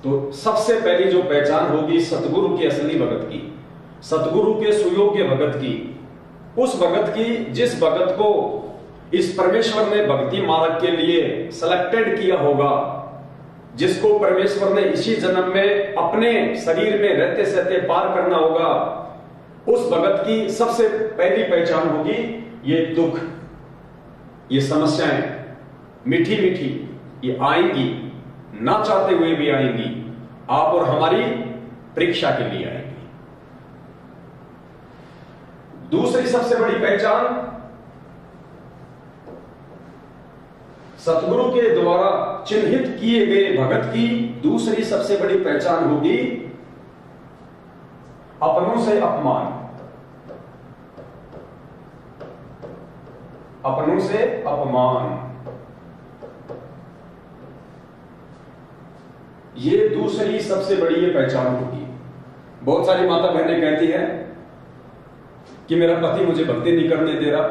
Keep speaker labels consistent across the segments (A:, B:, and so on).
A: तो सबसे पहली जो पहचान होगी सतगुरु के असली भगत की, सतगुरु के सुयोग्य भगत की, उस भगत की जिस भगत को इस परमेश्वर ने भक्ति मार्ग के लिए सिलेक्टेड किया होगा, जिसको परमेश्वर ने इसी जन्म में अपने शरीर में रहते सहते पार करना होगा, उस भगत की सबसे पहली पहचान होगी ये दुख, ये समस्याएं मीठी मीठी ये आएंगी, ना चाहते हुए भी आएंगी, आप और हमारी परीक्षा के लिए आएंगी। दूसरी सबसे बड़ी पहचान सतगुरु के द्वारा चिन्हित किए गए भगत की दूसरी सबसे बड़ी पहचान होगी अपनों से अपमान, अपनों से अपमान। ये दूसरी सबसे बड़ी ये पहचान होगी। बहुत सारी माता बहनें कहती हैं कि मेरा पति मुझे भक्ति नहीं करने दे रहा,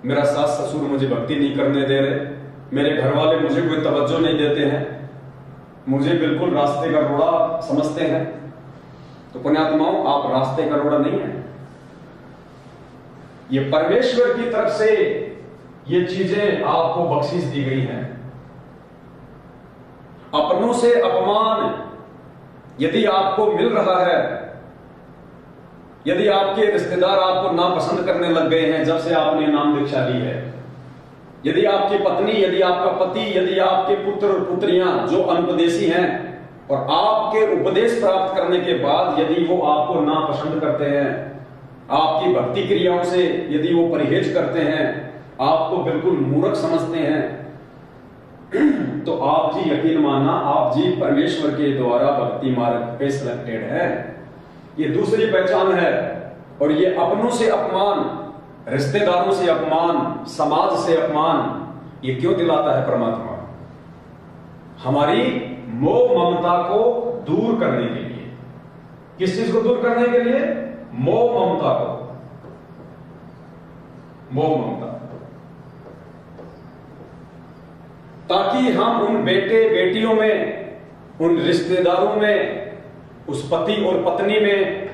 A: मेरा सास ससुर मुझे भक्ति नहीं करने दे रहे, मेरे घर वाले मुझे कोई तवज्जो नहीं देते हैं, मुझे बिल्कुल रास्ते का रोड़ा समझते हैं। तो पुण्यात्माओं, आप रास्ते का रोड़ा नहीं है, ये परमेश्वर की तरफ से ये चीजें आपको बख्शीश दी गई हैं। अपनों से अपमान यदि आपको मिल रहा है, यदि आपके रिश्तेदार आपको नापसंद करने लग गए हैं जब से आपने नाम दीक्षा ली है, यदि आपकी पत्नी, यदि आपका पति, यदि आपके पुत्र और पुत्रियां जो अनुपदेशी हैं और आपके उपदेश प्राप्त करने के बाद यदि वो आपको नापसंद करते हैं, आपकी भक्ति क्रियाओं से यदि वो परहेज करते हैं, आपको बिल्कुल मूर्ख समझते हैं, तो आप जी यकीन मानना, आप जी परमेश्वर के द्वारा भक्ति मार्ग पे सिलेक्टेड है। ये दूसरी पहचान है। और ये अपनों से अपमान, रिश्तेदारों से अपमान, समाज से अपमान, ये क्यों दिलाता है परमात्मा? हमारी मोह ममता को दूर करने के लिए। किस चीज को दूर करने के लिए? मोह ममता को, मोह ममता, ताकि हम उन बेटे बेटियों में, उन रिश्तेदारों में, उस पति और पत्नी में,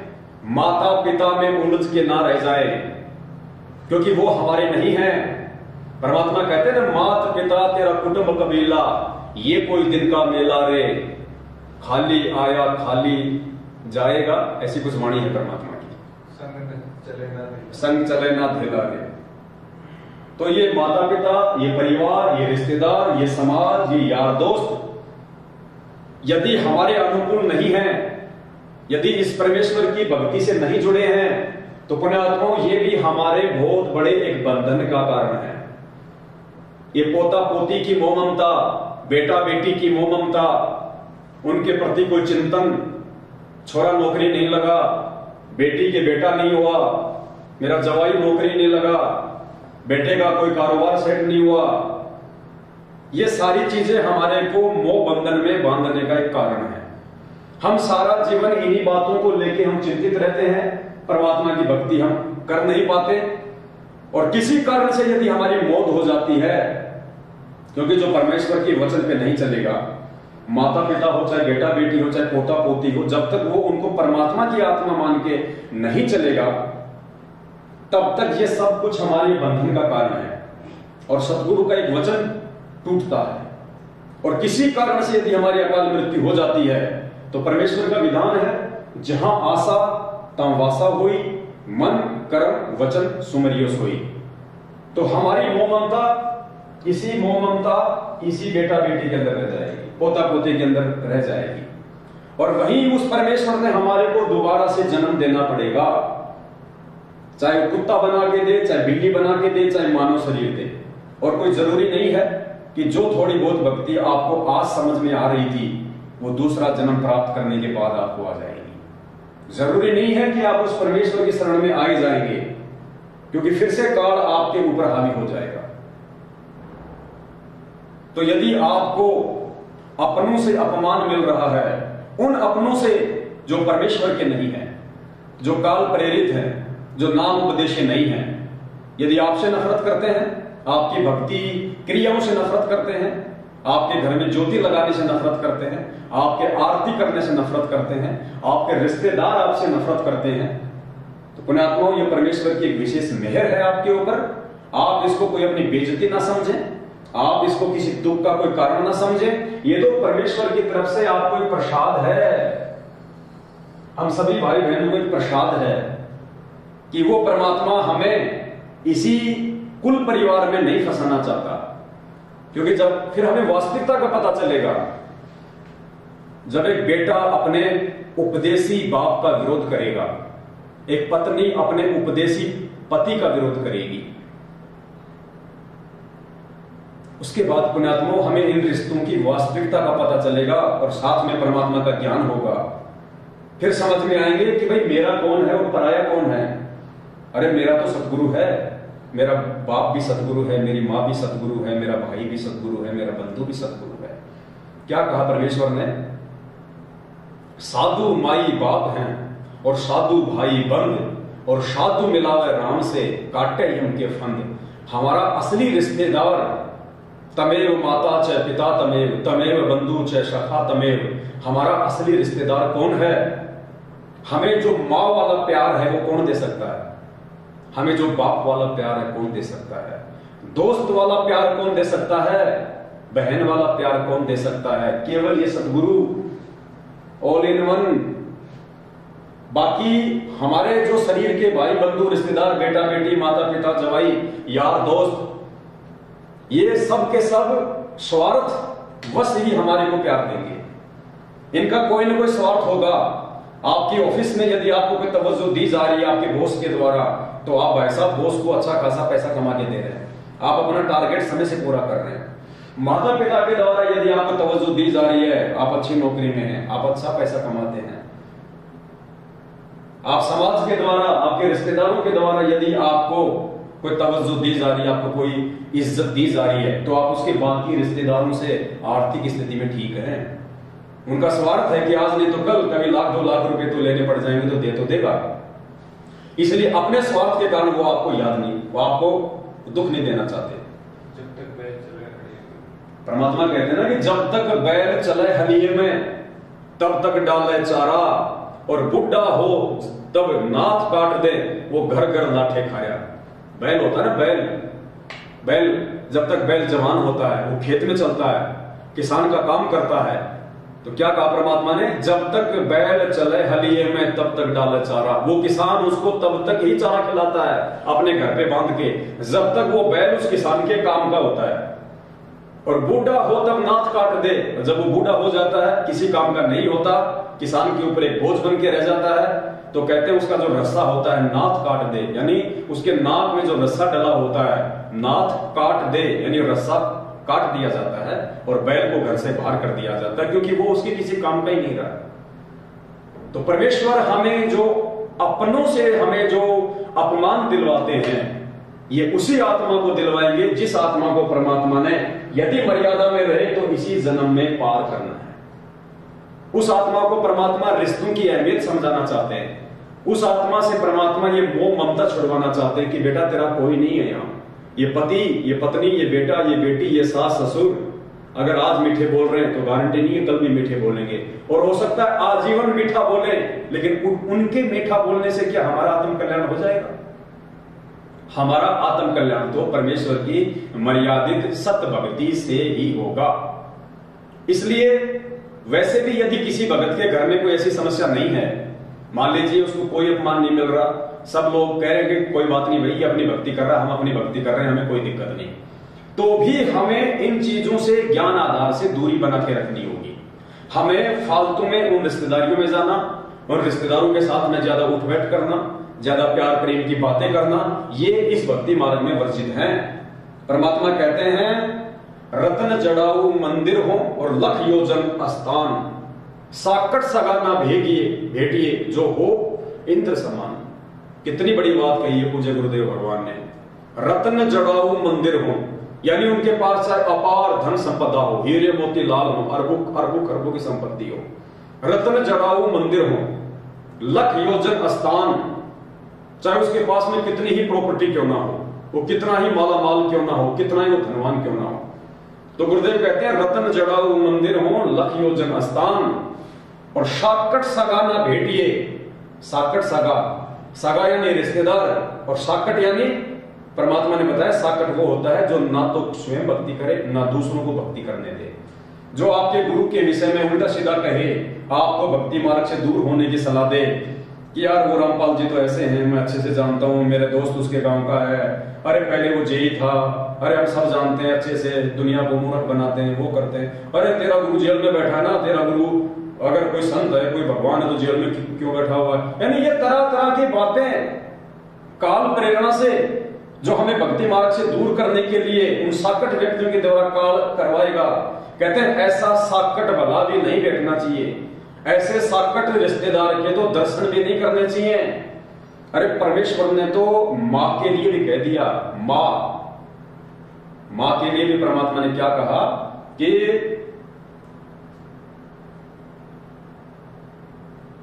A: माता पिता में उलझ के ना रह जाए, क्योंकि वो हमारे नहीं हैं। परमात्मा कहते हैं ना, माता पिता तेरा कुटुंब कबीला, ये कोई दिन का मेला रे, खाली आया खाली जाएगा, ऐसी कुछ वाणी है परमात्मा की। संग चले ना ढेला रे। तो ये माता पिता, ये परिवार, ये रिश्तेदार, ये समाज, ये यार दोस्त यदि हमारे अनुकूल नहीं है, यदि इस परमेश्वर की भक्ति से नहीं जुड़े हैं, तो पुण्यात्माओं ये भी हमारे बहुत बड़े एक बंधन का कारण है। ये पोता पोती की मोह ममता, बेटा बेटी की मोह ममता, उनके प्रति कोई चिंतन, छोरा नौकरी नहीं लगा, बेटी के बेटा नहीं हुआ, मेरा जवाई नौकरी नहीं लगा, बेटे का कोई कारोबार सेट नहीं हुआ, ये सारी चीजें हमारे को मोह बंधन में बांधने का एक कारण है। हम सारा जीवन इन्हीं बातों को लेके हम चिंतित रहते हैं, परमात्मा की भक्ति हम कर नहीं पाते। और किसी कारण से यदि हमारी मौत हो जाती है, क्योंकि जो परमेश्वर के वचन पे नहीं चलेगा, माता पिता हो, चाहे बेटा बेटी हो, चाहे पोता पोती हो, जब तक वो उनको परमात्मा की आत्मा मान के नहीं चलेगा, तब तक ये सब कुछ हमारे बंधन का कारण है। और सतगुरु का एक वचन टूटता है, और किसी कारण से यदि हमारी अकाल मृत्यु हो जाती है, तो परमेश्वर का विधान है, जहां आशा तहां वासा हुई, मन कर्म वचन सुमरियो सोई। तो हमारी मोह ममता, इसी मोह ममता इसी बेटा बेटी के अंदर रह जाएगी, पोता पोते के अंदर रह जाएगी, और वहीं उस परमेश्वर ने हमारे को दोबारा से जन्म देना पड़ेगा, चाहे कुत्ता बना के दे, चाहे बिल्ली बना के दे, चाहे मानव शरीर दे। और कोई जरूरी नहीं है कि जो थोड़ी बहुत भक्ति आपको आज समझ में आ रही थी, वो दूसरा जन्म प्राप्त करने के बाद आपको आ जाएगी। जरूरी नहीं है कि आप उस परमेश्वर की शरण में आ जाएंगे, क्योंकि फिर से काल आपके ऊपर हावी हो जाएगा। तो यदि आपको अपनों से अपमान मिल रहा है, उन अपनों से जो परमेश्वर के नहीं है, जो काल प्रेरित है, जो नाम उपदेश नहीं है, यदि आपसे नफरत करते हैं, आपकी भक्ति क्रियाओं से नफरत करते हैं, आपके घर में ज्योति लगाने से नफरत करते हैं, आपके आरती करने से नफरत करते हैं, आपके रिश्तेदार आपसे नफरत करते हैं, तो पुण्यात्माओं, ये परमेश्वर की एक विशेष मेहर है आपके ऊपर। आप इसको कोई अपनी बेइज्जती ना समझें, आप इसको किसी दुख का कोई कारण ना समझें। ये तो परमेश्वर की तरफ से आपको एक प्रसाद है। हम सभी भाई बहनों को एक प्रसाद है कि वो परमात्मा हमें इसी कुल परिवार में नहीं फंसाना चाहता, क्योंकि जब फिर हमें वास्तविकता का पता चलेगा, जब एक बेटा अपने उपदेशी बाप का विरोध करेगा, एक पत्नी अपने उपदेशी पति का विरोध करेगी, उसके बाद पुण्यात्माओं हमें इन रिश्तों की वास्तविकता का पता चलेगा और साथ में परमात्मा का ज्ञान होगा। फिर समझ में आएंगे कि भाई मेरा कौन है और पराया कौन है। अरे मेरा तो सतगुरु है, मेरा बाप भी सतगुरु है, मेरी माँ भी सतगुरु है, मेरा भाई भी सतगुरु है, मेरा बंधु भी सतगुरु है। क्या कहा परमेश्वर ने? साधु माई बाप हैं और साधु भाई बंद, और साधु मिलावे राम से काटे यम के फंद। हमारा असली रिश्तेदार तमेव माता च पिता तमेव, तमेव बंधु च सखा तमेव। हमारा असली रिश्तेदार कौन है? हमें जो माँ वाला प्यार है वो कौन दे सकता है? हमें जो बाप वाला प्यार है कौन दे सकता है? दोस्त वाला प्यार कौन दे सकता है? बहन वाला प्यार कौन दे सकता है? केवल ये सतगुरु, ऑल इन वन। बाकी हमारे जो शरीर के भाई बंधु रिश्तेदार, बेटा बेटी, माता पिता, जवाई, यार दोस्त, ये सब के सब स्वार्थ वश ही हमारे को प्यार देंगे। इनका कोई ना कोई स्वार्थ होगा। आपकी ऑफिस में यदि आपको कोई तवज्जो दी जा रही है आपके बॉस के द्वारा, तो आप भाई साहब बॉस को अच्छा खासा पैसा कमा के दे रहे हैं, आप अपना टारगेट समय से पूरा कर रहे हैं। माता पिता के द्वारा यदि आपको तवज्जो दी जा रही है, आप अच्छी नौकरी में हैं, आप अच्छा पैसा कमाते हैं, आप समाज के द्वारा, आपके रिश्तेदारों के द्वारा यदि आपको कोई तवज्जो दी जा रही है, आपको कोई इज्जत दी जा रही है, तो आप उसके बाकी रिश्तेदारों से आर्थिक स्थिति में ठीक हैं। उनका स्वार्थ है कि आज नहीं तो कल कभी लाख 2 लाख रुपए तो लेने पड़ जाएंगे, तो दे तो देगा। इसलिए अपने स्वार्थ के कारण वो आपको याद नहीं, वो आपको दुख नहीं देना चाहते।
B: जब तक बैल चले,
A: परमात्मा कहते हैं ना कि जब तक बैल चले हलिये में तब तक डाले चारा, और बुढ़ा हो तब नाथ काट दे, वो घर घर लाठे खाया। बैल होता है ना, बैल जब तक बैल जवान होता है, वो खेत में चलता है, किसान का काम करता है, तो क्या कहा परमात्मा ने? जब तक बैल चले हलिये में तब तक डाले चारा। वो किसान उसको तब तक ही चारा खिलाता है अपने घर पे बांध के, जब तक वो बैल उस किसान के काम का होता है। और बूढ़ा हो तब नाथ काट दे, जब वो बूढ़ा हो जाता है, किसी काम का नहीं होता, किसान के ऊपर एक बोझ बन के रह जाता है, तो कहते हैं उसका जो रस्सा होता है नाथ काट दे, यानी उसके नाक में जो रस्सा डला होता है, नाथ काट दे यानी रस्सा काट दिया जाता है और बैल को घर से बाहर कर दिया जाता है, क्योंकि वो उसके किसी काम का ही नहीं रहा। तो परमेश्वर हमें जो अपनों से हमें जो अपमान दिलवाते हैं, ये उसी आत्मा को दिलवाएंगे जिस आत्मा को परमात्मा ने यदि मर्यादा में रहे तो इसी जन्म में पार करना है। उस आत्मा को परमात्मा रिश्तों की अहमियत समझाना चाहते हैं। उस आत्मा से परमात्मा ये मोह ममता छुड़वाना चाहते हैं कि बेटा तेरा कोई नहीं है यहाँ, ये पति, ये पत्नी, ये बेटा, ये बेटी, ये सास ससुर अगर आज मीठे बोल रहे हैं तो गारंटी नहीं है कल भी मीठे बोलेंगे, और हो सकता है आजीवन मीठा बोले, लेकिन उनके मीठा बोलने से क्या हमारा आत्म कल्याण हो जाएगा? हमारा आत्म कल्याण तो परमेश्वर की मर्यादित सत्य भक्ति से ही होगा। इसलिए वैसे भी यदि किसी भगत के घर में कोई ऐसी समस्या नहीं है, मान लीजिए उसको कोई अपमान नहीं मिल रहा, सब लोग कह रहे हैं कि कोई बात नहीं भाई, ये अपनी भक्ति कर रहा है, हम अपनी भक्ति कर रहे हैं, हमें कोई दिक्कत नहीं, तो भी हमें इन चीजों से ज्ञान आधार से दूरी बना के रखनी होगी। हमें फालतू में उन रिश्तेदारियों में जाना, उन रिश्तेदारों के साथ में ज्यादा उठ बैठ करना, ज्यादा प्यार प्रेम की बातें करना, ये इस भक्ति मार्ग में वर्जित है। परमात्मा कहते हैं रत्न जड़ाऊ मंदिर हो और लख योजन स्थान, साकट सगा ना भेटिए जो हो इंद्र समान। कितनी बड़ी बात कही है पूज्य गुरुदेव भगवान ने। रत्न जड़ाऊ मंदिर हो, यानी उनके पास चाहे अपार धन संपदा हो, हीरे मोती लाल हो, अरबों खरबों की संपत्ति हो, रत्न जड़ाऊ मंदिर हो, लख योजन स्थान, चाहे उसके पास में कितनी ही प्रॉपर्टी क्यों ना हो, वो कितना ही माला माल क्यों ना हो, कितना ही वो धनवान क्यों ना हो, तो गुरुदेव कहते हैं रतन जड़ाऊ मंदिर हो लख योजन स्थान, और साकट सगा ना भेटिए। साकट सगा, सगा यानी रिश्तेदार, और साकट यानी परमात्मा ने बताया साकट वो होता है जो ना तो स्वयं भक्ति करे ना दूसरों को भक्ति करने दे, जो आपके गुरु के विषय में उल्टा सीधा कहे, आपको भक्ति मार्ग से दूर होने की सलाह दे कि यार वो रामपाल जी तो ऐसे हैं, मैं अच्छे से जानता हूँ, मेरे दोस्त उसके गांव का है, अरे पहले वो जेई था, अरे हम सब जानते हैं अच्छे से, दुनिया को मूर्ख बनाते हैं, वो करते हैं, अरे तेरा गुरु जेल में बैठा ना, तेरा गुरु अगर कोई संत है, कोई भगवान है तो जेल में क्यों बैठा हुआ है। यानी ये तरह तरह की बातें काल प्रेरणा से जो हमें भक्ति मार्ग से दूर करने के लिए उन साकट व्यक्तियों के द्वारा काल करवाएगा। कहते हैं ऐसा साकट भला भी नहीं बैठना चाहिए, ऐसे साकट रिश्तेदार के तो दर्शन भी नहीं करने चाहिए। अरे परमेश्वर ने तो मां के लिए भी कह दिया, मां के लिए भी परमात्मा ने क्या कहा कि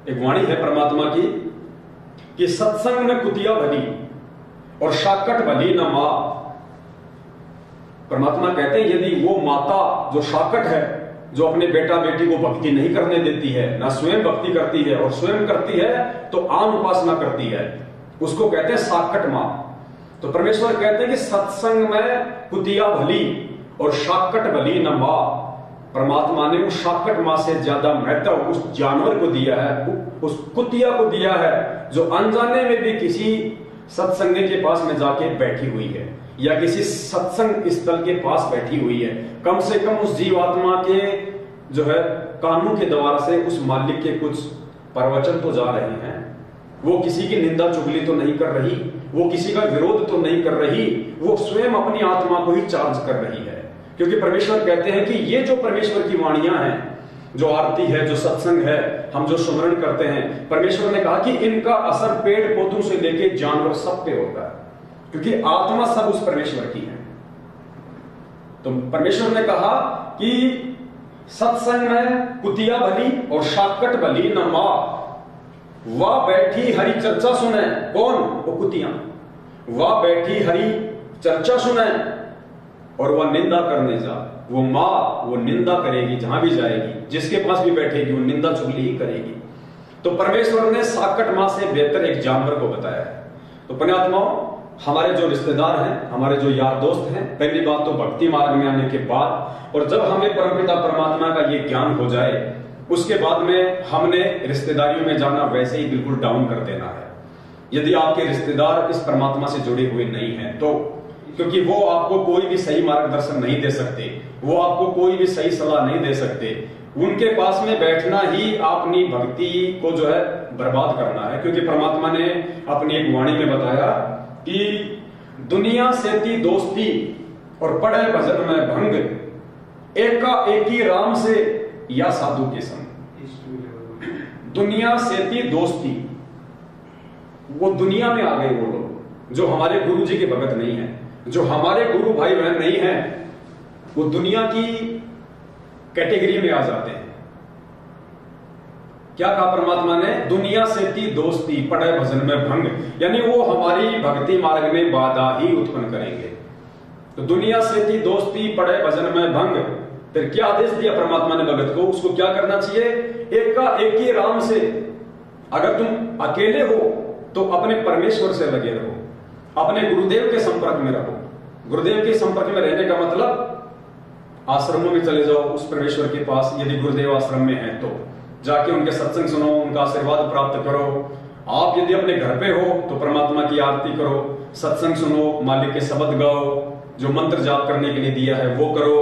A: एक वाणी है परमात्मा की कि सत्संग में कुतिया भली और शाकट भली न मां। परमात्मा कहते हैं यदि वो माता जो शाकट है, जो अपने बेटा बेटी को भक्ति नहीं करने देती है, ना स्वयं भक्ति करती है, और स्वयं करती है तो आम उपासना करती है, उसको कहते हैं साकट मां। तो परमेश्वर कहते हैं कि सत्संग में कुतिया भली और शाकट भली न मां। परमात्मा ने उस शाकट मां से ज्यादा महत्व उस जानवर को दिया है, उस कुतिया को दिया है, जो अनजाने में भी किसी सत्संग के पास में जाके बैठी हुई है या किसी सत्संग स्थल के पास बैठी हुई है। कम से कम उस जीवात्मा के जो है कानों के द्वारा से उस मालिक के कुछ प्रवचन तो जा रहे हैं, वो किसी की निंदा चुगली तो नहीं कर रही, वो किसी का विरोध तो नहीं कर रही, वो स्वयं अपनी आत्मा को ही चार्ज कर रही है। क्योंकि परमेश्वर कहते हैं कि ये जो परमेश्वर की वाणियां हैं, जो आरती है, जो सत्संग है, हम जो सुमरण करते हैं, परमेश्वर ने कहा कि इनका असर पेड़ पौधों से लेके जानवर सब पे होता है, क्योंकि आत्मा सब उस परमेश्वर की है। तो परमेश्वर ने कहा कि सत्संग में कुतिया भली और शाकट भली न मां। वह बैठी हरी चर्चा सुने, कौन? वो कुतियां। वह बैठी हरी चर्चा सुने और वह निंदा करने जा। वो मां वो निंदा करेगी, जहां भी जाएगी, जिसके पास भी बैठेगी वो निंदा चुगली ही करेगी। तो परमेश्वर ने साकट मां से बेहतर एक जानवर को बताया है। तो पुण्यात्माओं, हमारे जो रिश्तेदार हैं, हमारे जो यार दोस्त हैं, पहली बात तो भक्ति मार्ग में आने के बाद, और जब हमें परमपिता परमात्मा का ये ज्ञान हो जाए, उसके बाद में हमने रिश्तेदारियों में जाना वैसे ही बिल्कुल डाउन कर देना है। यदि आपके रिश्तेदार इस परमात्मा से जुड़े हुए नहीं हैं तो, क्योंकि वो आपको कोई भी सही मार्गदर्शन नहीं दे सकते, वो आपको कोई भी सही सलाह नहीं दे सकते, उनके पास में बैठना ही अपनी भक्ति को जो है बर्बाद करना है। क्योंकि परमात्मा ने अपनी एक वाणी में बताया कि दुनिया से थी दोस्ती और पड़े भजन में भंग, एका एकी राम से या साधु के संग। दुनिया से थी दोस्ती, वो दुनिया में आ गए वो लोग जो हमारे गुरु जी के भगत नहीं है, जो हमारे गुरु भाई बहन नहीं है, वो दुनिया की कैटेगरी में आ जाते हैं। क्या कहा परमात्मा ने? दुनिया से थी दोस्ती पड़े भजन में भंग, यानी वो हमारी भक्ति मार्ग में बाधा ही उत्पन्न करेंगे। तो दुनिया से थी दोस्ती पड़े भजन में भंग, फिर क्या आदेश दिया परमात्मा ने भगत को? उसको क्या करना चाहिए? एक का एक ही राम से। अगर तुम अकेले हो तो अपने परमेश्वर से लगे रहो, अपने गुरुदेव के संपर्क में रहो। गुरुदेव के संपर्क में रहने का मतलब आश्रमों में चले जाओ, उस परमेश्वर के पास, यदि गुरुदेव आश्रम में है तो जाके उनके सत्संग सुनो, उनका आशीर्वाद प्राप्त करो। आप यदि अपने घर पे हो तो परमात्मा की आरती करो, सत्संग सुनो, मालिक के शब्द गाओ, जो मंत्र जाप करने के लिए दिया है वो करो।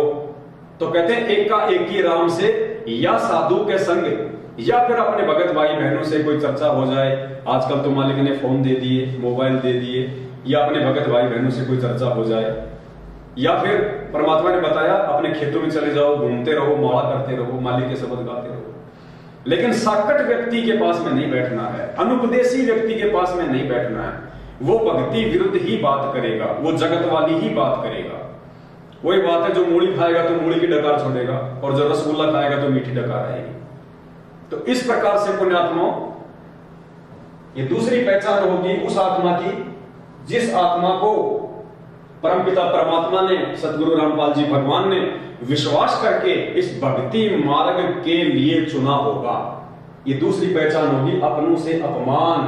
A: तो कहते हैं एक का एक ही राम से या साधु के संग, या फिर अपने भगत भाई बहनों से कोई चर्चा हो जाए। आजकल तो मालिक ने फोन दे दिए, मोबाइल दे दिए, या अपने भगत भाई बहनों से कोई चर्चा हो जाए। या फिर परमात्मा ने बताया अपने खेतों में चले जाओ, घूमते रहो, माला करते रहो, मालिक के शब्द गाते रहो। लेकिन साकट व्यक्ति के पास में नहीं बैठना है, अनुपदेशी व्यक्ति के पास में नहीं बैठना है। वो भक्ति विरुद्ध ही बात करेगा, वो जगत वाली ही बात करेगा। वही बात है, जो मूली खाएगा तो मूली की डकार छोड़ेगा, और जो रसगुल्ला खाएगा तो मीठी डकार आएगी। तो इस प्रकार से पुण्यात्माओं, ये दूसरी पहचान होगी उस आत्मा की जिस आत्मा को परमपिता परमात्मा ने, सतगुरु रामपाल जी भगवान ने विश्वास करके इस भक्ति मार्ग के लिए चुना होगा। ये दूसरी पहचान होगी, अपनों से अपमान।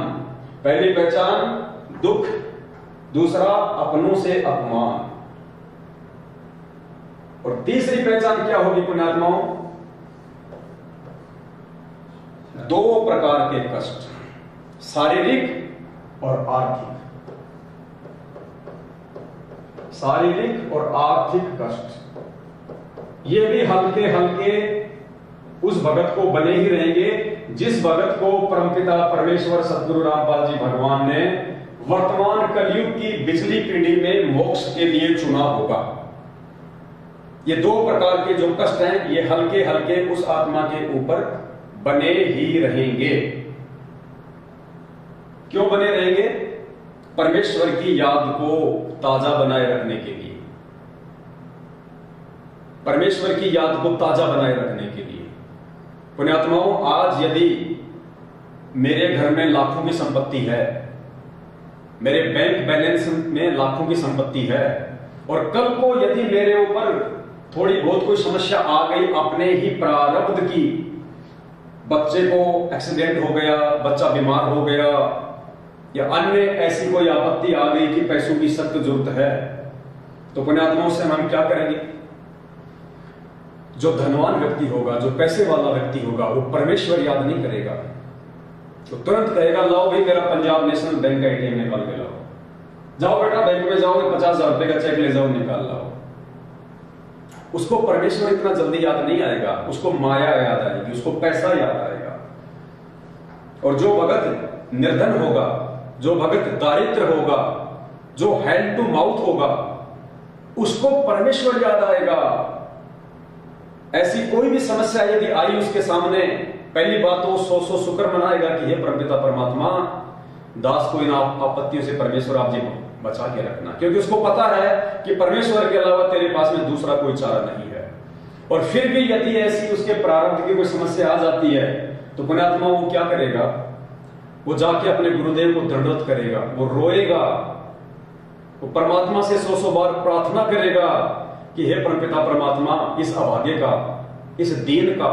A: पहली पहचान दुख, दूसरा अपनों से अपमान, और तीसरी पहचान क्या होगी पुण्यात्माओं? दो प्रकार के कष्ट, शारीरिक और आर्थिक। शारीरिक और आर्थिक कष्ट ये भी हल्के हल्के उस भगत को बने ही रहेंगे जिस भगत को परमपिता परमेश्वर सतगुरु रामपाल जी भगवान ने वर्तमान कलयुग की बिजली पीढ़ी में मोक्ष के लिए चुना होगा। ये दो प्रकार के जो कष्ट हैं ये हल्के हल्के उस आत्मा के ऊपर बने ही रहेंगे। क्यों बने रहेंगे? परमेश्वर की याद को ताजा बनाए रखने के लिए, परमेश्वर की याद को ताजा बनाए रखने के लिए। पुण्यात्माओं, आज यदि मेरे घर में लाखों की संपत्ति है, मेरे बैंक बैलेंस में लाखों की संपत्ति है, और कल को यदि मेरे ऊपर थोड़ी बहुत कोई समस्या आ गई अपने ही प्रारब्ध की, बच्चे को एक्सीडेंट हो गया, बच्चा बीमार हो गया, या अन्य ऐसी कोई आपत्ति आ गई कि पैसों की सख्त जरूरत है, तो पुण्यात्माओं से हम क्या करेंगे? जो धनवान व्यक्ति होगा, जो पैसे वाला व्यक्ति होगा, वो परमेश्वर याद नहीं करेगा, तो तुरंत कहेगा लाओ भाई मेरा पंजाब नेशनल बैंक का एटीएम निकाल के लाओ, जाओ बेटा बैंक में जाओगे 50,000 रुपए का चेक ले जाओ निकाल लाओ। उसको परमेश्वर इतना जल्दी याद नहीं आएगा, उसको माया याद आएगी, उसको पैसा याद आएगा। और जो भगत निर्धन होगा, जो भगत दारिद्र होगा, जो हैंड टू माउथ होगा, उसको परमेश्वर याद आएगा। ऐसी कोई भी समस्या यदि आई उसके सामने, पहली बात तो 100 शुक्र मनाएगा कि हे परमपिता परमात्मा, दास को इन आपत्तियों से परमेश्वर आप जी बचा के रखना, क्योंकि उसको पता है कि परमेश्वर के अलावा तेरे पास में दूसरा कोई चारा नहीं है। और फिर भी यदि ऐसी उसके प्रारब्ध की कोई समस्या आ जाती है तो पुण्यात्मा वो क्या करेगा? वो जाके अपने गुरुदेव को दंडवत करेगा, वो रोएगा, वो परमात्मा से 100 बार प्रार्थना करेगा कि हे परमपिता परमात्मा, इस अभागे का, इस दीन का,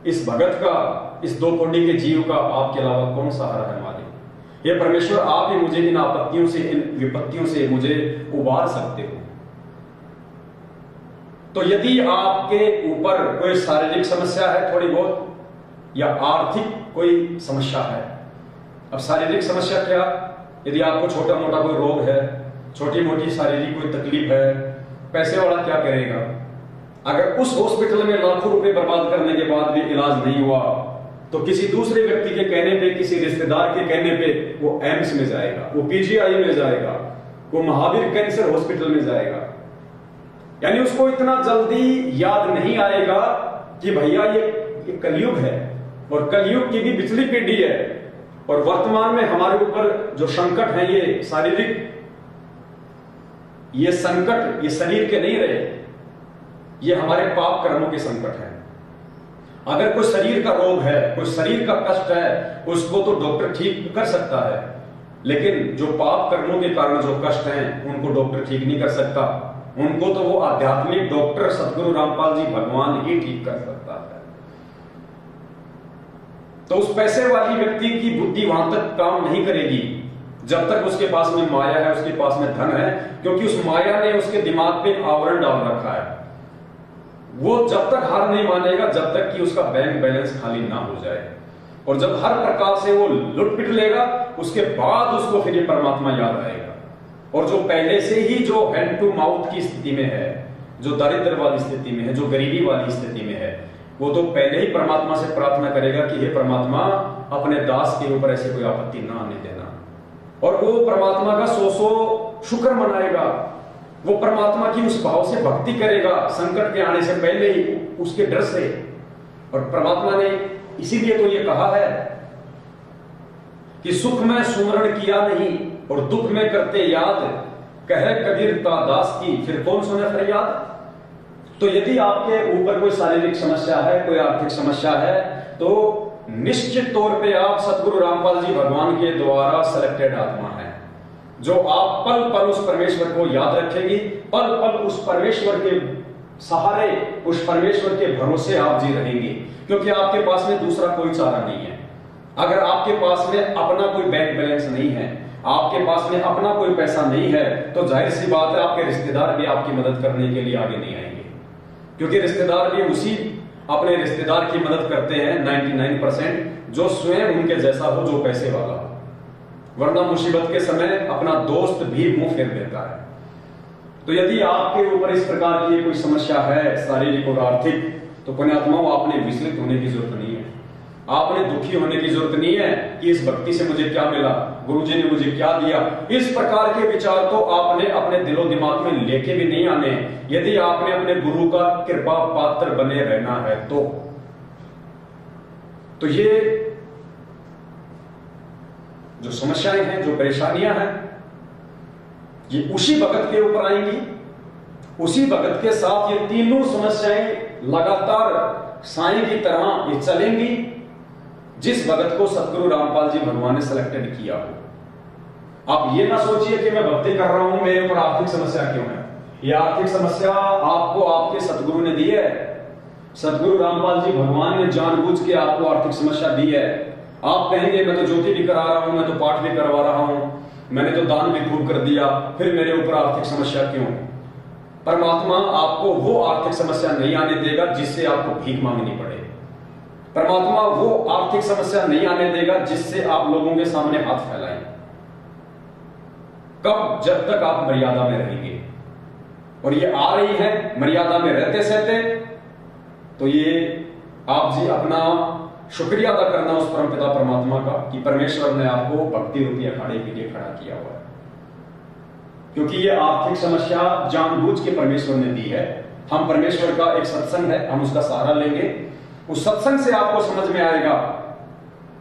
A: इस भगत का, इस दो कोटि के जीव का आपके अलावा कौन सहारा है हमारे? हे परमेश्वर, आप ही मुझे इन आपत्तियों से, इन विपत्तियों से मुझे उबार सकते हो। तो यदि आपके ऊपर कोई शारीरिक समस्या है थोड़ी बहुत, या आर्थिक कोई समस्या है, अब शारीरिक समस्या क्या? यदि आपको छोटा मोटा कोई रोग है, छोटी मोटी शारीरिक कोई तकलीफ है, पैसे वाला क्या करेगा? अगर उस हॉस्पिटल में लाखों रुपए बर्बाद करने के बाद भी इलाज नहीं हुआ तो किसी दूसरे व्यक्ति के कहने पे, किसी रिश्तेदार के कहने पे वो एम्स में जाएगा, वो पीजीआई में जाएगा, वो महावीर कैंसर हॉस्पिटल में जाएगा। यानी उसको इतना जल्दी याद नहीं आएगा कि भैया ये कलयुग है, और कलयुग की भी पिछली पीढ़ी है, और वर्तमान में हमारे ऊपर जो संकट है ये शारीरिक, ये संकट ये शरीर के नहीं रहे, ये हमारे पाप कर्मों के संकट है। अगर कोई शरीर का रोग है, कोई शरीर का कष्ट है, उसको तो डॉक्टर ठीक कर सकता है, लेकिन जो पाप कर्मों के कारण जो कष्ट हैं उनको डॉक्टर ठीक नहीं कर सकता। उनको तो वो आध्यात्मिक डॉक्टर सतगुरु रामपाल जी भगवान ही ठीक कर सकता है। तो उस पैसे वाली व्यक्ति की बुद्धि वहां तक काम नहीं करेगी जब तक उसके पास में माया है, उसके पास में धन है, क्योंकि उस माया ने उसके दिमाग पे आवरण डाल रखा है। वो जब तक हार नहीं मानेगा जब तक कि उसका बैंक बैलेंस खाली ना हो जाए, और जब हर प्रकार से वो लुट पिट लेगा उसके बाद उसको फिर ये परमात्मा याद आएगा। और जो पहले से ही जो हैंड टू माउथ की स्थिति में है, जो दारिद्र वाली स्थिति में है, जो गरीबी वाली स्थिति में है, वो तो पहले ही परमात्मा से प्रार्थना करेगा कि हे परमात्मा, अपने दास के ऊपर ऐसे कोई आपत्ति ना आने देना। और वो परमात्मा का 100 शुक्र मनाएगा, वो परमात्मा की उस भाव से भक्ति करेगा संकट के आने से पहले ही, उसके डर से। और परमात्मा ने इसीलिए तो ये कहा है कि सुख में सुमरण किया नहीं और दुख में करते याद, कहे कबीर ता दास की फिर कौन सुने फरियाद। तो यदि आपके ऊपर कोई शारीरिक समस्या है, कोई आर्थिक समस्या है, तो निश्चित तौर पे आप सतगुरु रामपाल जी भगवान के द्वारा सिलेक्टेड आत्मा है। जो आप पल पल उस परमेश्वर को याद रखेंगी, पल पल उस परमेश्वर के सहारे, उस परमेश्वर के भरोसे आप जी रहेंगे, क्योंकि आपके पास में दूसरा कोई चारा नहीं है। अगर आपके पास में अपना कोई बैंक बैलेंस नहीं है, आपके पास में अपना कोई पैसा नहीं है, तो जाहिर सी बात है आपके रिश्तेदार भी आपकी मदद करने के लिए आगे नहीं आएंगे, क्योंकि रिश्तेदार भी उसी अपने रिश्तेदार की मदद करते हैं 99% जो स्वयं उनके जैसा हो, जो पैसे वाला हो। वरना मुसीबत के समय अपना दोस्त भी मुंह फेर देता है। तो यदि आपके ऊपर इस प्रकार की कोई समस्या है, शारीरिक और आर्थिक, तो पुण्यात्माओं आपने विचलित होने की जरूरत नहीं है, आपने दुखी होने की जरूरत नहीं है कि इस भक्ति से मुझे क्या मिला, गुरुजी ने मुझे क्या दिया। इस प्रकार के विचार तो आपने अपने दिलो दिमाग में लेके भी नहीं आने, यदि आपने अपने गुरु का कृपा पात्र बने रहना है तो ये जो समस्याएं हैं, जो परेशानियां हैं, ये उसी भगत के ऊपर आएंगी, उसी भगत के साथ ये तीनों समस्याएं लगातार साईं की तरह ये चलेंगी, जिस भगत को सतगुरु रामपाल जी भगवान ने सिलेक्टेड किया हो। आप ये ना सोचिए कि मैं भक्ति कर रहा हूं, मेरे ऊपर आर्थिक समस्या क्यों है। ये आर्थिक समस्या आपको आपके सतगुरु ने दी है। सतगुरु रामपाल जी भगवान ने जानबूझ के आपको आर्थिक समस्या दी है। आप कहेंगे मैं तो ज्योति भी करा रहा हूं, मैं तो पाठ भी करवा रहा हूं, मैंने तो दान भी खूब कर दिया, फिर मेरे ऊपर आर्थिक समस्या क्यों। परमात्मा आपको वो आर्थिक समस्या नहीं आने देगा जिससे आपको भीख मांगनी पड़े। परमात्मा वो आर्थिक समस्या नहीं आने देगा जिससे आप लोगों के सामने हाथ फैलाएं। कब? जब तक आप मर्यादा में रहेंगे। और ये आ रही है मर्यादा में रहते सहते, तो ये आप जी अपना शुक्रिया अदा करना उस परमपिता परमात्मा का कि परमेश्वर ने आपको भक्ति रूपी अखाड़े के लिए खड़ा किया हुआ है। क्योंकि ये आर्थिक समस्या जानबूझ के परमेश्वर ने दी है। हम परमेश्वर का एक सत्संग है, हम उसका सहारा लेंगे, उस सत्संग से आपको समझ में आएगा।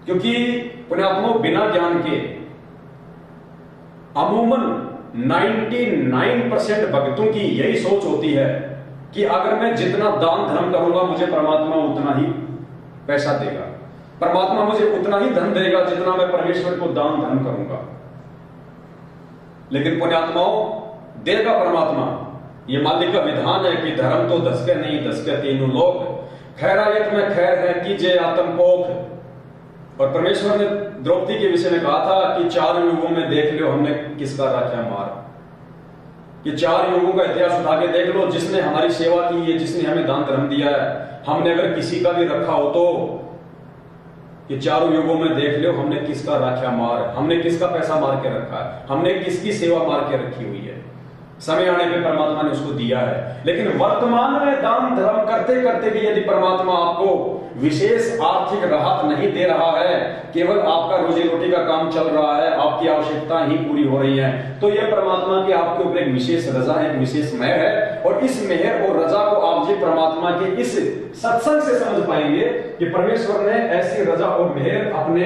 A: क्योंकि पुण्यात्मा बिना ज्ञान के अमूमन 99% भक्तों की यही सोच होती है कि अगर मैं जितना दान धर्म करूंगा मुझे परमात्मा उतना ही पैसा देगा, परमात्मा मुझे उतना ही धन देगा जितना मैं परमेश्वर को दान धर्म करूंगा। लेकिन पुण्यात्माओं देगा परमात्मा, ये मालिक का विधान है कि धर्म तो धसके नहीं धसके तीनों लोग, खैरायत में खैर है कीजिए आत्मपोख। और परमेश्वर ने द्रौपदी के विषय में कहा था कि 4 युगों में देख लो हमने किसका राख्या मार। ये 4 युगों का इतिहास उठा के देख लो, जिसने हमारी सेवा की है, जिसने हमें दान धर्म दिया है, हमने अगर किसी का भी रखा हो तो ये 4 युगों में देख लो हमने किसका राख्या मार, हमने किसका पैसा मार के रखा है, हमने किसकी सेवा मार के रखी हुई है। समय आने पे परमात्मा ने उसको दिया है। लेकिन वर्तमान में दान धर्म करते करते भी यदि परमात्मा आपको विशेष आर्थिक राहत नहीं दे रहा है, केवल आपका रोजी रोटी का काम चल रहा है, आपकी आवश्यकता ही पूरी हो रही है, तो यह परमात्मा की आपके ऊपर एक विशेष रजा है, एक विशेष मेहर है। और इस मेहर और रजा को आप जी परमात्मा के इस सत्संग से समझ पाएंगे कि परमेश्वर ने ऐसी रजा और मेहर अपने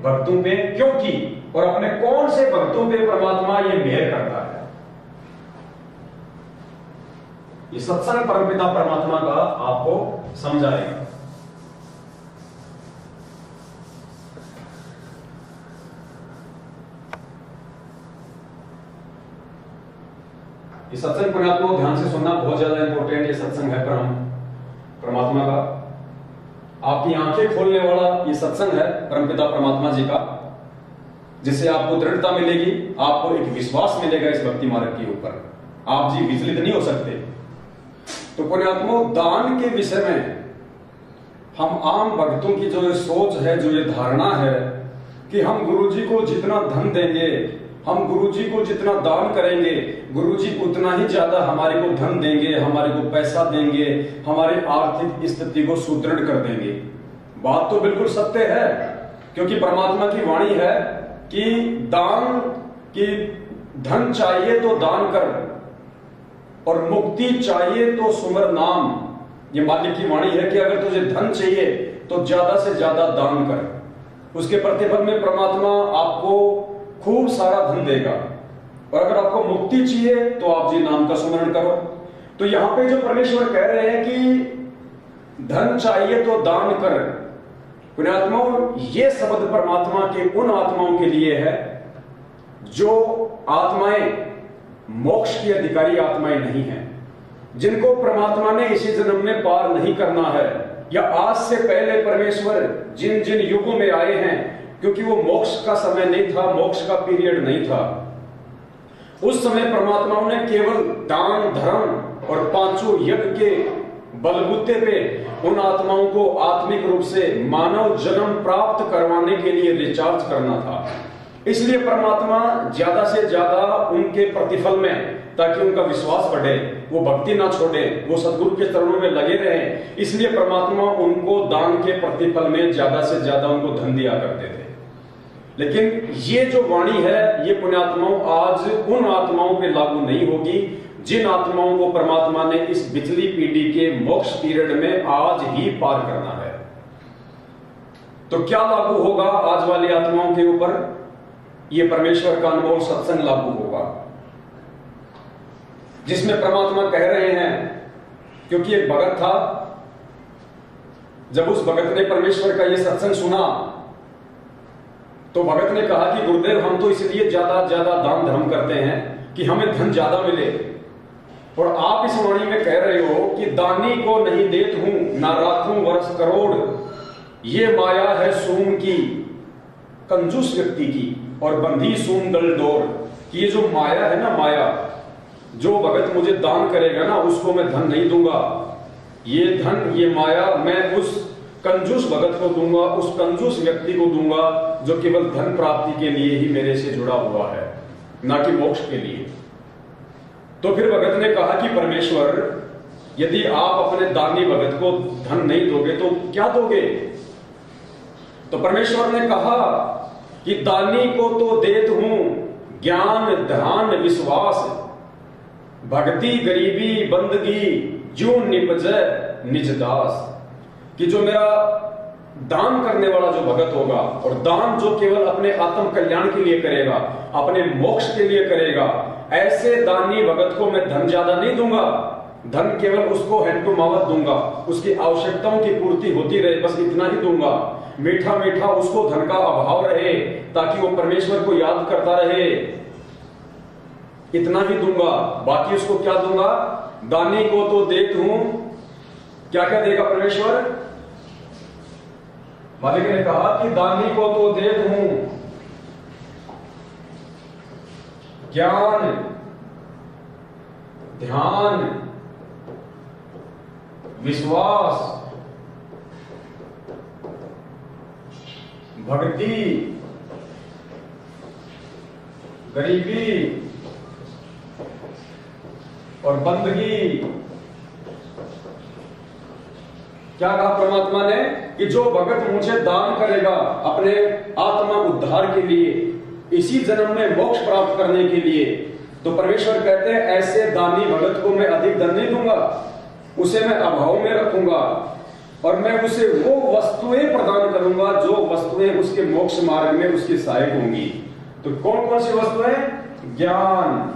A: भक्तों पे क्यों की और अपने कौन से भक्तों पे परमात्मा ये मेहर करता है। ये सत्संग परमपिता परमात्मा का आपको समझाएगा। ये सत्संग परमात्मा को ध्यान से सुनना बहुत ज्यादा इंपॉर्टेंट ये सत्संग है परमात्मा का। आपकी आंखें खोलने वाला ये सत्संग है परमपिता परमात्मा जी का, जिससे आपको दृढ़ता मिलेगी, आपको एक विश्वास मिलेगा इस भक्ति मार्ग के ऊपर। आप जी विचलित नहीं हो सकते। तो पुण्यात्मा दान के विषय में हम आम भक्तों की जो ये सोच है, जो ये धारणा है कि हम गुरुजी को जितना धन देंगे, हम गुरुजी को जितना दान करेंगे, गुरुजी उतना ही ज्यादा हमारे को धन देंगे, हमारे को पैसा देंगे, हमारी आर्थिक स्थिति को सुदृढ़ कर देंगे। बात तो बिल्कुल सत्य है, क्योंकि परमात्मा की वाणी है कि दान की धन चाहिए तो दान कर और मुक्ति चाहिए तो सुमर नाम। ये मालिक की वाणी है कि अगर तुझे धन चाहिए तो ज्यादा से ज्यादा दान कर, उसके प्रतिफल में परमात्मा आपको खूब सारा धन देगा। और अगर आपको मुक्ति चाहिए तो आप जी नाम का सुमरण करो। तो यहां पे जो परमेश्वर कह रहे हैं कि धन चाहिए तो दान कर, पुण्यात्माओं ये शब्द परमात्मा के उन आत्माओं के लिए है जो आत्माएं मोक्ष की अधिकारी आत्माएं नहीं हैं, जिनको परमात्मा ने इसी जन्म में पार नहीं करना है, या आज से पहले परमेश्वर जिन जिन युगों में आए हैं, क्योंकि वो मोक्ष का समय नहीं था, मोक्ष का पीरियड नहीं था, उस समय परमात्माओं ने केवल दान धर्म और पांचों यज्ञ के बलबूते पे उन आत्माओं को आत्मिक रूप से मानव जन्म प्राप्त करवाने के लिए रिचार्ज करना था। इसलिए परमात्मा ज्यादा से ज्यादा उनके प्रतिफल में, ताकि उनका विश्वास बढ़े, वो भक्ति ना छोड़े, वो सदगुरु के चरणों में लगे रहे, इसलिए परमात्मा उनको दान के प्रतिफल में ज्यादा से ज्यादा उनको धन दिया करते थे। लेकिन ये जो वाणी है, ये पुण्यात्माओं आज उन आत्माओं पे लागू नहीं होगी जिन आत्माओं को परमात्मा ने इस पिछली पीढ़ी के मोक्ष पीरियड में आज ही पार करना है। तो क्या लागू होगा आज वाली आत्माओं के ऊपर? ये परमेश्वर का अनमोल सत्संग लागू होगा, जिसमें परमात्मा कह रहे हैं, क्योंकि एक भगत था, जब उस भगत ने परमेश्वर का ये सत्संग सुना तो भगत ने कहा कि गुरुदेव, हम तो इसलिए ज्यादा ज्यादा दान धर्म करते हैं कि हमें धन ज्यादा मिले, और आप इस वाणी में कह रहे हो कि दानी को नहीं देत हूं ना राखूं वर्ष करोड़, ये माया है सूम की कंजूस व्यक्ति की और बंधी सूम दल डोर। कि ये जो माया है ना, माया, जो भगत मुझे दान करेगा ना उसको मैं धन नहीं दूंगा, ये धन, ये माया मैं उस कंजूस भगत को दूंगा, उस कंजूस व्यक्ति को दूंगा जो केवल धन प्राप्ति के लिए ही मेरे से जुड़ा हुआ है, ना कि मोक्ष के लिए। तो फिर भगत ने कहा कि परमेश्वर, यदि आप अपने दानी भगत को धन नहीं दोगे तो क्या दोगे? तो परमेश्वर ने कहा कि दानी को तो देत हूं ज्ञान ध्यान विश्वास, भक्ति गरीबी बंदगी जो निपजे निज दास। कि जो मेरा दान करने वाला जो भगत होगा, और दान जो केवल अपने आत्म कल्याण के लिए करेगा, अपने मोक्ष के लिए करेगा, ऐसे दानी भगत को मैं धन ज्यादा नहीं दूंगा, धन केवल उसको हैंड टू माउथ दूंगा, उसकी आवश्यकताओं की पूर्ति होती रहे, बस इतना ही दूंगा। मीठा मीठा उसको धन का अभाव रहे, ताकि वो परमेश्वर को याद करता रहे, इतना ही दूंगा। बाकी उसको क्या दूंगा? दानी को तो देत हूं, क्या क्या देगा परमेश्वर? मालिक ने कहा कि दानी को तो देत हूं ज्ञान ध्यान विश्वास भक्ति गरीबी और बंदगी। क्या कहा परमात्मा ने? कि जो भगत मुझे दान करेगा अपने आत्मा उद्धार के लिए, इसी जन्म में मोक्ष प्राप्त करने के लिए, तो परमेश्वर कहते हैं ऐसे दानी भगत को मैं अधिक धन नहीं दूंगा, उसे मैं अभाव में रखूंगा, और मैं उसे वो वस्तुएं प्रदान करूंगा जो वस्तुएं उसके मोक्ष मार्ग में उसकी सहायक होंगी। तो कौन कौन सी वस्तुएं? ज्ञान,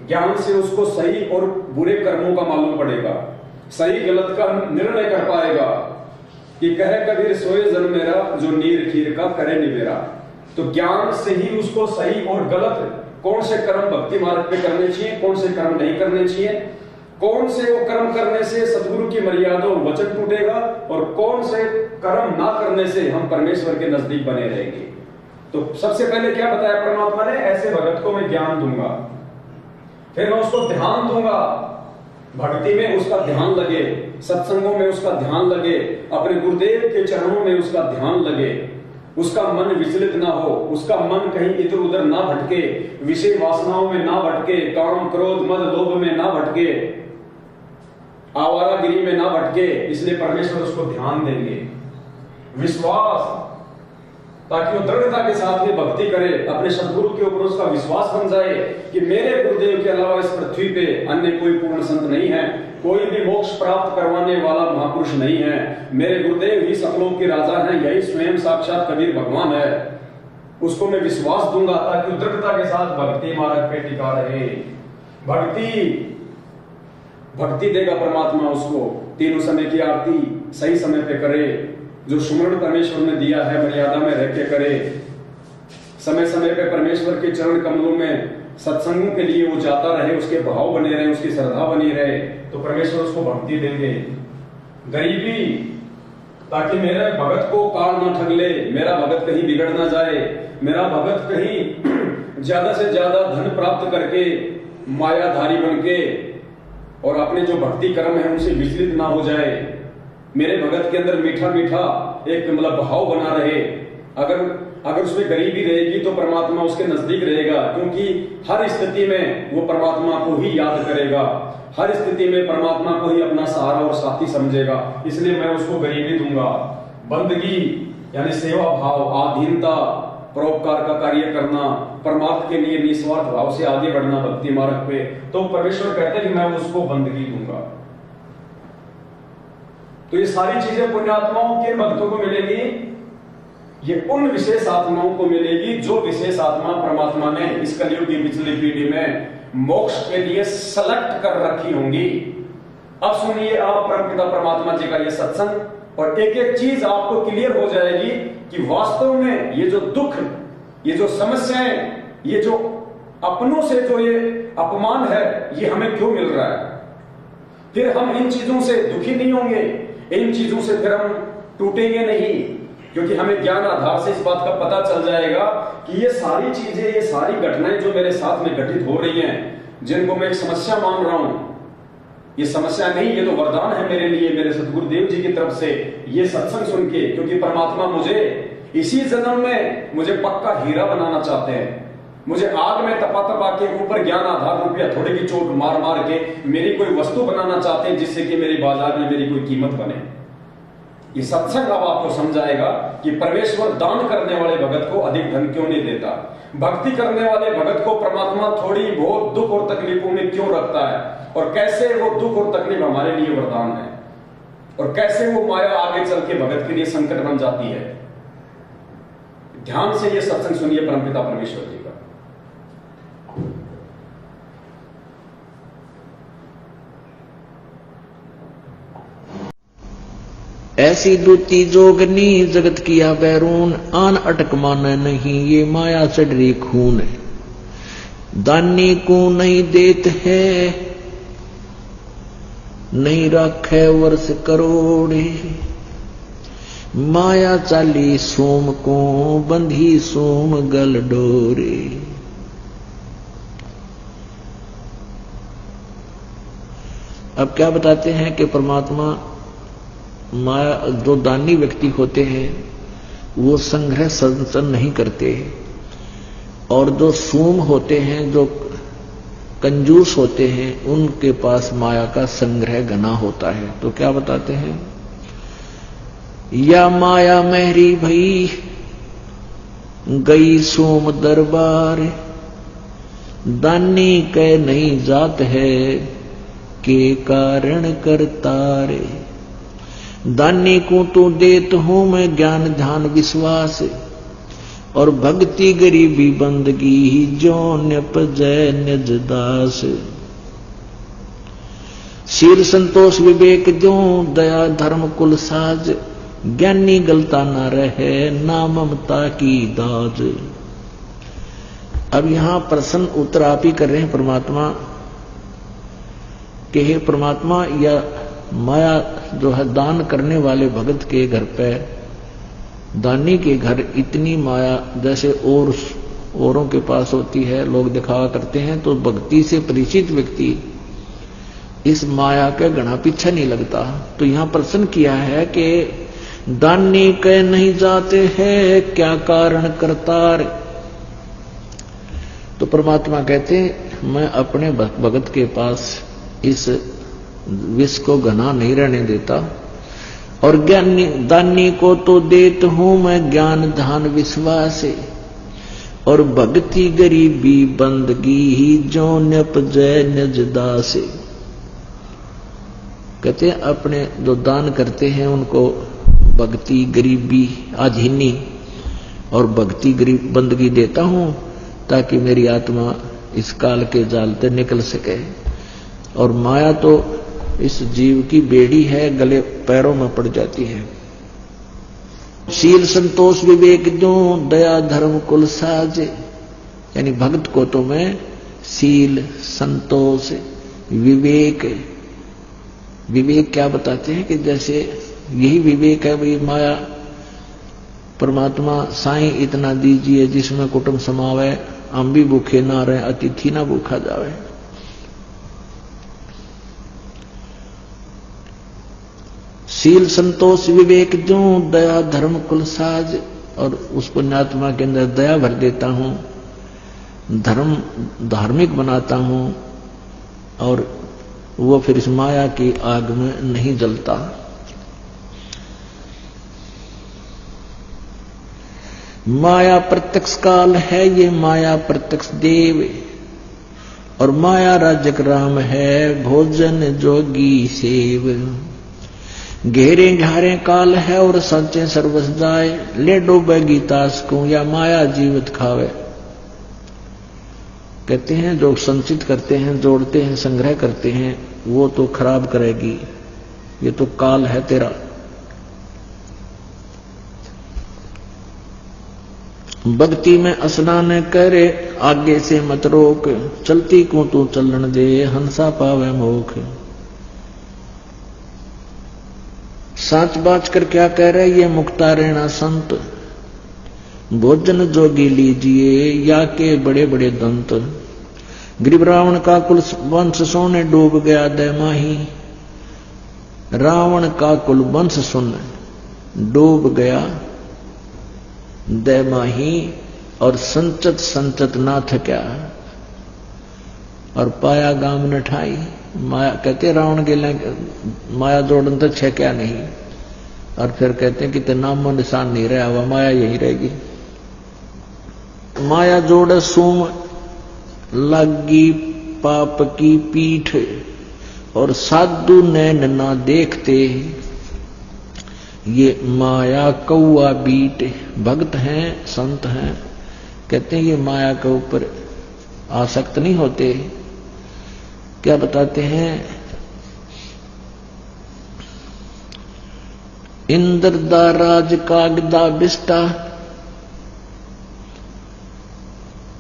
A: ज्ञान से उसको सही और बुरे कर्मों का मालूम पड़ेगा, सही गलत का निर्णय कर पाएगा। कि कहे कबीर सोए जन मेरा, जो नीर खीर का करे निबेरा। तो ज्ञान से ही उसको सही और गलत, कौन से कर्म भक्ति मार्ग पे करने चाहिए, कौन से कर्म नहीं करने चाहिए, कौन से वो कर्म करने से सदगुरु की मर्यादा और वचन टूटेगा, और कौन से कर्म ना करने से हम परमेश्वर के नजदीक बने रहेंगे। तो सबसे पहले क्या बताया परमात्मा ने? ऐसे भगत को मैं ज्ञान दूंगा, फिर मैं उसको ध्यान दूंगा, भक्ति में उसका ध्यान लगे, सत्संगों में उसका ध्यान लगे, अपने गुरुदेव के चरणों में उसका ध्यान लगे, उसका मन विचलित ना हो, उसका मन कहीं इधर उधर ना भटके, विषय वासनाओं में ना भटके, काम क्रोध मद लोभ में ना भटके, आवारागिरी में ना भटके। इसलिए परमेश्वर उसको ध्यान देंगे। विश्वास, ताकि वो दृढ़ता के साथ में भक्ति करे, अपने सदगुरु के ऊपर उसका विश्वास बन जाए कि मेरे गुरुदेव के अलावा इस पृथ्वी पे अन्य कोई पूर्ण संत नहीं है, कोई भी मोक्ष प्राप्त करवाने वाला महापुरुष नहीं है, मेरे गुरुदेव ही सकलों के राजा हैं, यही स्वयं साक्षात कबीर भगवान है। उसको मैं विश्वास दूंगा ताकि दृढ़ता के साथ भक्ति मार्ग पे टिका रहे। भक्ति देगा परमात्मा उसको, तीनों समय की आरती सही समय पे करे, जो सुमरण परमेश्वर ने दिया है मर्यादा में रह के करे, समय समय पे परमेश्वर के चरण कमलों में सत्संगों के लिए वो जाता रहे, उसके भाव बने रहे, उसकी श्रद्धा बनी रहे, तो परमेश्वर उसको भक्ति देंगे। गरीबी, ताकि मेरे भगत को काल ना ठग ले, मेरा भगत कहीं बिगड़ ना जाए, मेरा भगत कहीं ज्यादा से ज्यादा धन प्राप्त करके मायाधारी बनके और अपने जो भक्ति कर्म है उनसे विचलित ना हो जाए, मेरे भगत के अंदर मीठा मीठा एक मतलब भाव बना रहे। अगर उसमें गरीबी रहेगी तो परमात्मा उसके नजदीक रहेगा, क्योंकि हर स्थिति में वो परमात्मा को ही याद करेगा, हर स्थिति में परमात्मा को ही अपना सहारा और साथी समझेगा। इसलिए मैं उसको गरीबी दूंगा। बंदगी यानी सेवा भाव, आधीनता, परोपकार का कार्य करना, परमार्थ के लिए निस्वार्थ भाव से आगे बढ़ना भक्ति मार्ग पे, तो परमेश्वर कहते हैं कि मैं उसको बंदगी दूंगा। तो ये सारी चीजें पुण्यात्माओं के भक्तों को मिलेगी, ये उन विशेष आत्माओं को मिलेगी जो विशेष आत्मा परमात्मा ने इस कलयुग की पिछली पीढ़ी में मोक्ष के लिए सेलेक्ट कर रखी होंगी। अब सुनिए आप परमपिता परमात्मा जी का ये सत्संग, और एक एक चीज आपको क्लियर हो जाएगी कि वास्तव में ये जो दुख, ये जो समस्याएं, ये जो अपनों से जो ये अपमान है, ये हमें क्यों मिल रहा है। फिर हम इन चीजों से दुखी नहीं होंगे, इन चीजों से फिर हम टूटेंगे नहीं, क्योंकि हमें ज्ञान आधार से इस बात का पता चल जाएगा कि ये सारी चीजें, ये सारी घटनाएं जो मेरे साथ में घटित हो रही हैं, जिनको मैं एक समस्या मान रहा हूं, ये समस्या नहीं, ये तो वरदान है मेरे लिए, मेरे सतगुरुदेव जी की तरफ से ये सत्संग सुन के, क्योंकि परमात्मा मुझे इसी जन्म में मुझे पक्का हीरा बनाना चाहते हैं। मुझे आग में तपा तपा के ऊपर ज्ञान आधार रुपया थोड़े की चोट मार मार के मेरी कोई वस्तु बनाना चाहते हैं, जिससे कि मेरी बाजार में मेरी कोई कीमत बने। ये सत्संग अब आपको समझाएगा कि परमेश्वर दान करने वाले भगत को अधिक धन क्यों नहीं देता, भक्ति करने वाले भगत को परमात्मा थोड़ी बहुत दुख और तकलीफों में क्यों रखता है, और कैसे वो दुख और तकलीफ हमारे लिए वरदान है, और कैसे वो माया आगे चल के भगत के लिए संकट बन जाती है। ध्यान से ये सत्संग सुनिए परमपिता परमेश्वर जी का।
C: ऐसी दूती जोगनी जगत किया बैरून, आन अटक माने नहीं ये माया चढ़ी खून। दानी को नहीं देत है, नहीं राखे वर्ष करोड़े। माया चाली सोम को बंधी सोम गल डोरे। अब क्या बताते हैं कि परमात्मा माया, जो दानी व्यक्ति होते हैं वो संग्रह संचन नहीं करते, और जो सूम होते हैं, जो कंजूस होते हैं, उनके पास माया का संग्रह घना होता है। तो क्या बताते हैं, या माया मेहरी भई गई सोम दरबार। दानी के नहीं जात है के कारण करतारे। दानी को तो देत हूं मैं ज्ञान ध्यान विश्वास, और भक्ति गरीबी बंदगी जो न्यपजय निज दास। शील संतोष विवेक जो दया धर्म कुल साज। ज्ञानी गलता न रहे ना ममता की दाज। अब यहां प्रश्न उत्तर आप ही कर रहे हैं परमात्मा कि हे परमात्मा, या माया जो है दान करने वाले भगत के घर पे, दानी के घर इतनी माया जैसे औरों के पास होती है, लोग दिखावा करते हैं, तो भक्ति से परिचित व्यक्ति इस माया के घना पीछे नहीं लगता। तो यहां प्रश्न किया है कि दानी के नहीं जाते हैं क्या कारण करतार। तो परमात्मा कहते मैं अपने भगत के पास इस विष को घना नहीं रहने देता, और ज्ञानी दानी को तो देत हूं मैं ज्ञान ध्यान विश्वास, और भक्ति गरीबी बंदगी ही जो न्यपजय निज दास। कहते हैं अपने जो दान करते हैं उनको भक्ति गरीबी आधीनी और भक्ति गरीब बंदगी देता हूं, ताकि मेरी आत्मा इस काल के जाल से निकल सके। और माया तो इस जीव की बेड़ी है, गले पैरों में पड़ जाती है। शील संतोष विवेक जो दया धर्म कुल साज, यानी भक्त को तो मैं शील संतोष विवेक, विवेक क्या बताते हैं कि जैसे यही विवेक है भाई माया परमात्मा साईं इतना दीजिए जिसमें कुटुंब समावे, हम भी भूखे ना रहे अतिथि ना भूखा जावे। शील संतोष विवेक जो दया धर्म कुल साज, और उस पुण्यात्मा के अंदर दया भर देता हूं, धर्म धार्मिक बनाता हूं, और वो फिर इस माया की आग में नहीं जलता। माया प्रत्यक्ष काल है ये माया प्रत्यक्ष देव, और माया राजक राम है भोजन जोगी सेव। घेरे झारे काल है और सच्चे सर्वस जाए, ले डूबे गीतास को या माया जीवित खावे। कहते हैं जो संचित करते हैं, जोड़ते हैं, संग्रह करते हैं, वो तो खराब करेगी, ये तो काल है तेरा। भक्ति में स्नान करे आगे से मत रोक, चलती को तू चलन दे हंसा पावे मोख। साच बाच कर क्या कह रहे ये मुक्ता रहना संत, भोजन जोगी लीजिए या के बड़े बड़े दंत। गरीब रावण का कुल वंश सोने डूब गया दैमाही, रावण का कुल वंश सुन डूब गया दैमाही, और संचत संचत ना थक्या और पाया गाम नठाई। माया कहते रावण के लिए माया जोड़न तो छह क्या नहीं, और फिर कहते हैं कि ते नामो निशान नहीं रहा हुआ, माया यही रहेगी। माया जोड़ सूम लगी पाप की पीठ, और साधु नैन ना देखते ये माया कौआ बीट। भक्त हैं संत हैं, कहते हैं ये माया के ऊपर आसक्त नहीं होते। क्या बताते हैं, इंद्र दा राज कागदा बिस्टा।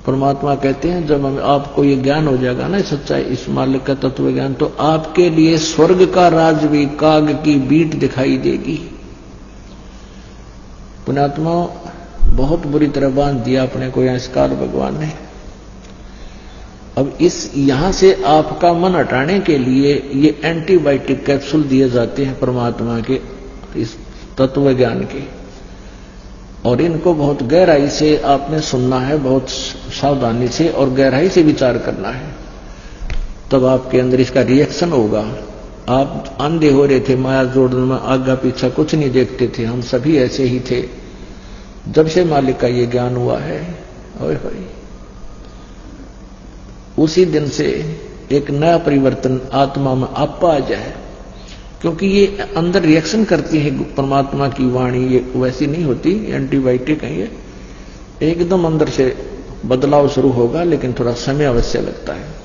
C: परमात्मा कहते हैं जब आपको ये ज्ञान हो जाएगा ना सच्चाई इस मालिक का तत्व ज्ञान, तो आपके लिए स्वर्ग का राज भी काग की बीट दिखाई देगी। पुण्यात्मा बहुत बुरी तरह बांध दिया अपने को यहां काल भगवान ने। अब इस यहां से आपका मन हटाने के लिए ये एंटीबायोटिक कैप्सूल दिए जाते हैं परमात्मा के इस तत्व ज्ञान के, और इनको बहुत गहराई से आपने सुनना है, बहुत सावधानी से और गहराई से विचार करना है, तब आपके अंदर इसका रिएक्शन होगा। आप अंधे हो रहे थे माया जोड़ने में, आगा पीछा कुछ नहीं देखते थे, हम सभी ऐसे ही थे। जब से मालिक का ये ज्ञान हुआ है, ओए होए, उसी दिन से एक नया परिवर्तन आत्मा में आपा आ जाए, क्योंकि ये अंदर रिएक्शन करती है परमात्मा की वाणी, ये वैसी नहीं होती एंटीबायोटिक है, ये एकदम अंदर से बदलाव शुरू होगा, लेकिन थोड़ा समय अवश्य लगता है।